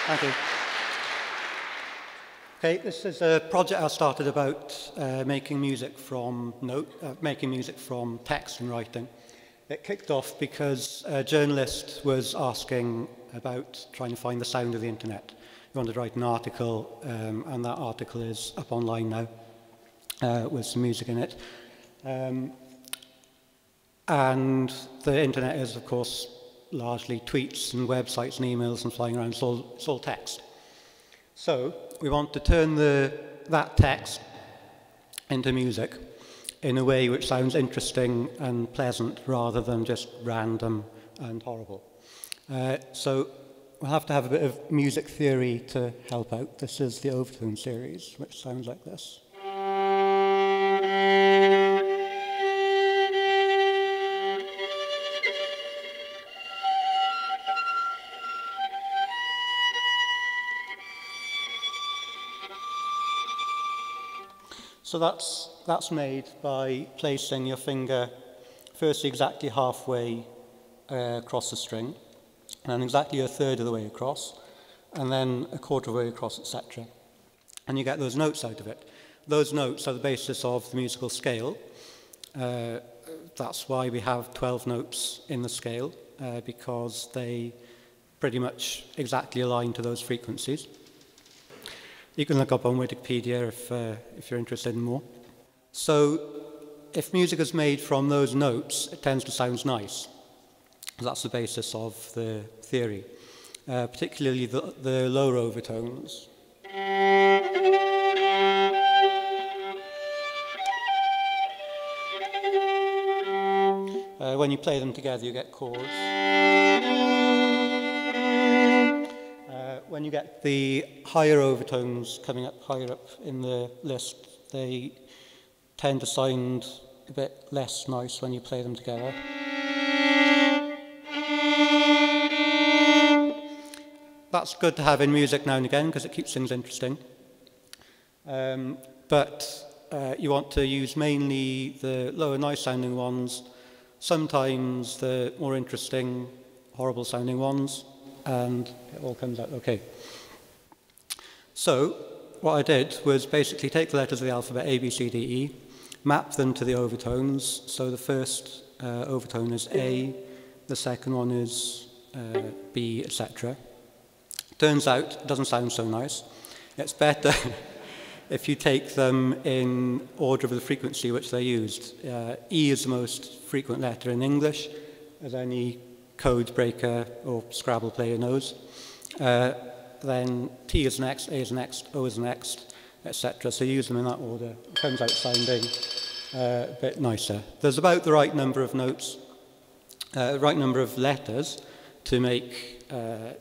Thank you. Okay, this is a project I started about making music from text and writing. It kicked off because a journalist was asking about trying to find the sound of the internet. He wanted to write an article, and that article is up online now with some music in it. And the internet is, of course, largely tweets and websites and emails and flying around. It's all text. So we want to turn that text into music in a way which sounds interesting and pleasant rather than just random and horrible. So we'll have to have a bit of music theory to help out. This is the overtone series, which sounds like this. So that's made by placing your finger first exactly halfway across the string, and then exactly a third of the way across, and then a quarter of the way across, etc. And you get those notes out of it. Those notes are the basis of the musical scale. That's why we have 12 notes in the scale, because they pretty much exactly align to those frequencies. You can look up on Wikipedia if you're interested in more. So if music is made from those notes, it tends to sound nice. That's the basis of the theory, particularly the lower overtones. When you play them together, you get chords. When you get the higher overtones coming up higher up in the list, they tend to sound a bit less nice when you play them together. That's good to have in music now and again because it keeps things interesting. But you want to use mainly the lower nice sounding ones, sometimes the more interesting, horrible sounding ones, and it all comes out okay. So what I did was basically take the letters of the alphabet A, B, C, D, E, map them to the overtones. So the first overtone is A, the second one is B, etc. Turns out it doesn't sound so nice. It's better if you take them in order of the frequency which they're used. E is the most frequent letter in English, as any code breaker or Scrabble player knows. Then T is next, A is next, O is next, etc. So you use them in that order. It comes out sounding a bit nicer. There's about the right number of notes, right number of letters to make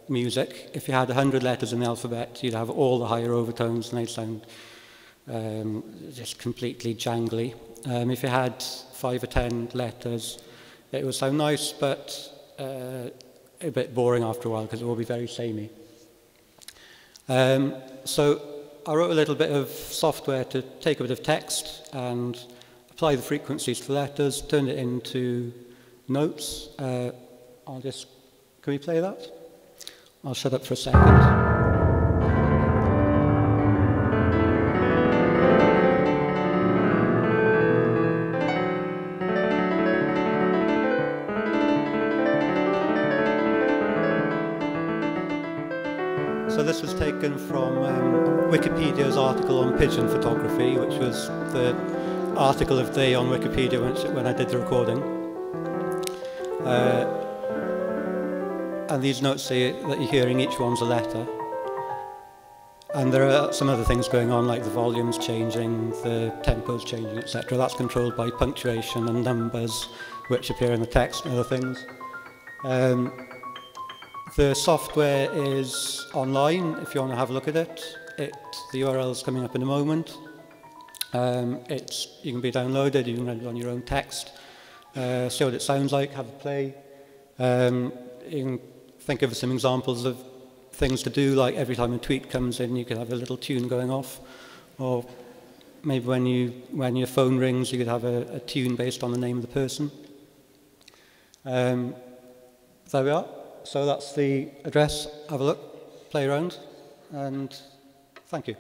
music. If you had 100 letters in the alphabet, you'd have all the higher overtones and they'd sound just completely jangly. If you had 5 or 10 letters, it would sound nice, but a bit boring after a while because it will be very samey. So I wrote a little bit of software to take a bit of text and apply the frequencies to the letters, turn it into notes. Can we play that? I'll shut up for a second. So this was taken from Wikipedia's article on pigeon photography, which was the article of the day on Wikipedia when I did the recording. And these notes that you're hearing, each one's a letter. And there are some other things going on, like the volume's changing, the tempo's changing, etc. That's controlled by punctuation and numbers, which appear in the text and other things. The software is online if you want to have a look at it. The URL is coming up in a moment. You can be downloaded, you can run it on your own text, see what it sounds like, have a play. You can think of some examples of things to do, like every time a tweet comes in, you could have a little tune going off. Or maybe when your phone rings, you could have a tune based on the name of the person. There we are. So that's the address. Have a look. play around, and thank you.